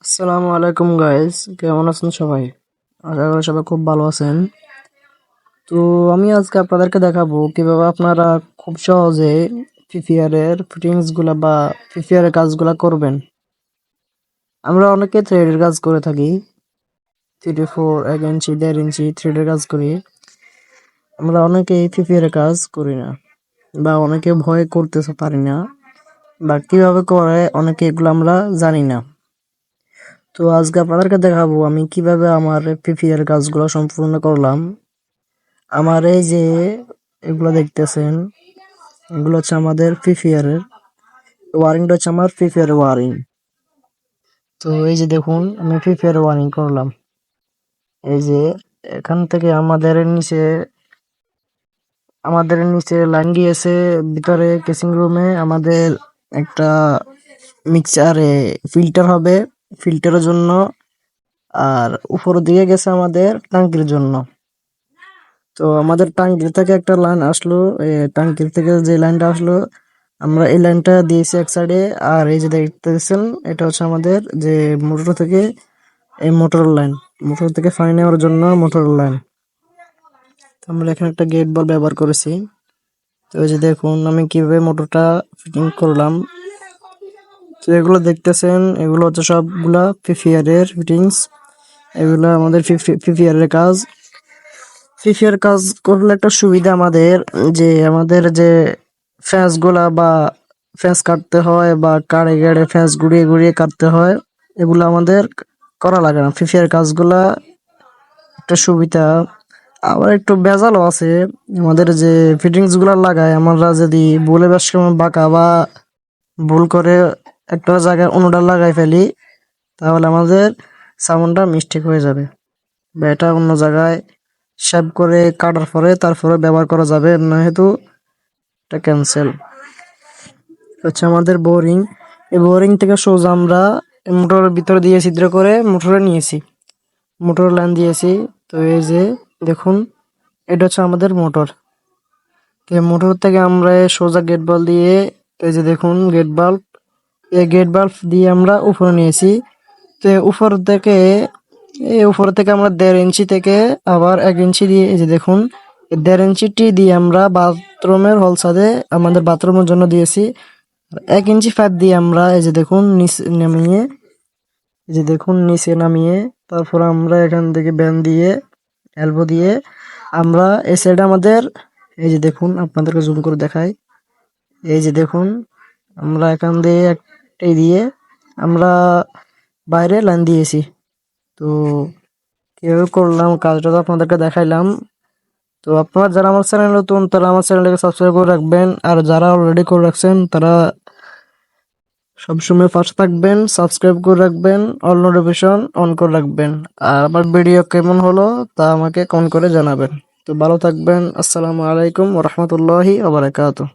আসসালামু আলাইকুম গাইস, কেমন আছেন সবাই? আশা করি সবাই খুব ভালো আছেন। তো আমি আজকে আপনাদেরকে দেখাবো কিভাবে আপনারা খুব সহজে ফিফিআর এর ফিটিংস গুলা বা ফিফিআর এর কাজগুলা করবেন। আমরা অনেকে থ্রেডের কাজ করে থাকি, 3 4 1 ইঞ্চি 1.5 ইঞ্চি থ্রেডের কাজ করি। আমরা অনেকেই ফিফিআর এর কাজ করি না, বা অনেকে ভয় করতে পারি না, বা কিভাবে করে অনেকে এগুলো আমরা জানি না। তো আজকে আপনাদেরকে দেখাবো আমি কিভাবে আমার পিপিআর কাজগুলো সম্পূর্ণ করলাম। আমার এই যে এগুলো দেখতেছেন, এগুলো হচ্ছে আমাদের পিপিআর এর ওয়ারিংটা, হচ্ছে আমার পিপিআর ওয়ারিং। তো এই যে দেখুন, আমি পিপিআর ওয়ারিং করলাম। এই যে এখান থেকে আমাদের নিচে লাইন গিয়েছে ভিতরে কেসিং রুমে। আমাদের একটা মিক্সচারে ফিল্টার হবে, ফিল্টারের জন্য। আর উপরের দিকে গেছে আমাদের টাঙ্কির জন্য। তো আমাদের টাঙ্কির থেকে একটা লাইন আসলো, টাঙ্কির থেকে যে লাইনটা আসলো, আমরা এই লাইনটা দিয়েছি এক সাইডে। আর এই যে দেখতেছেন, এটা হচ্ছে আমাদের যে মোটর থেকে, এই মোটর লাইন, মোটর থেকে পানি নেওয়ার জন্য মোটর লাইন। আমরা এখানে একটা গেট বল ব্যবহার করেছি। তো এই যে দেখুন আমি কিভাবে মোটরটা ফিটিং করলাম। তো এগুলো দেখতেছেন, এগুলো হচ্ছে সবগুলা পিপিআর এর ফিটিংস। এগুলো আমাদের পিপিআর এর কাজ। ফিফিয়ার কাজ করলে একটা সুবিধা আমাদের, যে আমাদের যে ফ্যাঁস গুলা বা ফ্যাঁস কাটতে হয়, বা কাড়ে গাড়ে ফ্যাঁস ঘুরিয়ে ঘুরিয়ে কাটতে হয়, এগুলো আমাদের করা লাগে না। ফিফিয়ার কাজগুলা একটা সুবিধা। আবার একটু ভেজালও আছে। আমাদের যে ফিটিংস গুলা লাগায়, আমরা যদি ভুলে বেশ সময় বাঁকা বা ভুল করে একটা জায়গায় অন্যটা লাগাই ফেলি, তাহলে আমাদের সাউন্ডটা মিস্টেক হয়ে যাবে, বা এটা অন্য জায়গায় শেপ করে কাটার পরে তারপরে ব্যবহার করা যাবে না, হেতু এটা ক্যান্সেল। হচ্ছে আমাদের বোরিং। এই বোরিং থেকে সোজা আমরা মোটরের ভিতরে দিয়ে ছিদ্র করে মোটরে নিয়েছি, মোটর লাইন দিয়েছি। তো এই যে দেখুন, এটা হচ্ছে আমাদের মোটর। তো এই মোটর থেকে আমরা সোজা গেট বাল্ব দিয়ে, এই যে দেখুন গেট বাল্ব, এই গেট বাল্ব দিয়ে আমরা উপরে নিয়েছি। তো উপর থেকে আমরা 1.5 ইঞ্চি থেকে আবার 1 ইঞ্চি দিয়ে, এই যে দেখুন 1.5 ইঞ্চিটি দিয়ে আমরা বাথরুমের হল ছাদে আমাদের বাথরুমের জন্য দিয়েছি। আর 1 ইঞ্চি পাইপ দিয়ে আমরা, এই যে দেখুন নিচে নামিয়ে, তারপর আমরা এখান থেকে ব্যান দিয়ে, এলবো দিয়ে আমরা এই সাইডে আমাদের, এই যে দেখুন আপনাদেরকে জুম করে দেখাই, এই যে দেখুন আমরা এখান দিয়ে একটাই দিয়ে আমরা বাইরে লাইন দিয়েছি। তো কিভাবে করলাম কাজটা তো আপনাদেরকে দেখাইলাম। তো আপনারা যারা আমার চ্যানেল নতুন, তারা আমার চ্যানেলটাকে সাবস্ক্রাইব করে রাখবেন। আর যারা অলরেডি করে রাখছেন, তারা সবসময় পাশে থাকবেন, সাবস্ক্রাইব করে রাখবেন, অল নোটিফিকেশন অন করে রাখবেন। আর আমার ভিডিও কেমন হলো তা আমাকে কমেন্ট করে জানাবেন। তো ভালো থাকবেন। আসসালামু আলাইকুম ওয়া রাহমাতুল্লাহি ওয়া বারাকাতুহু।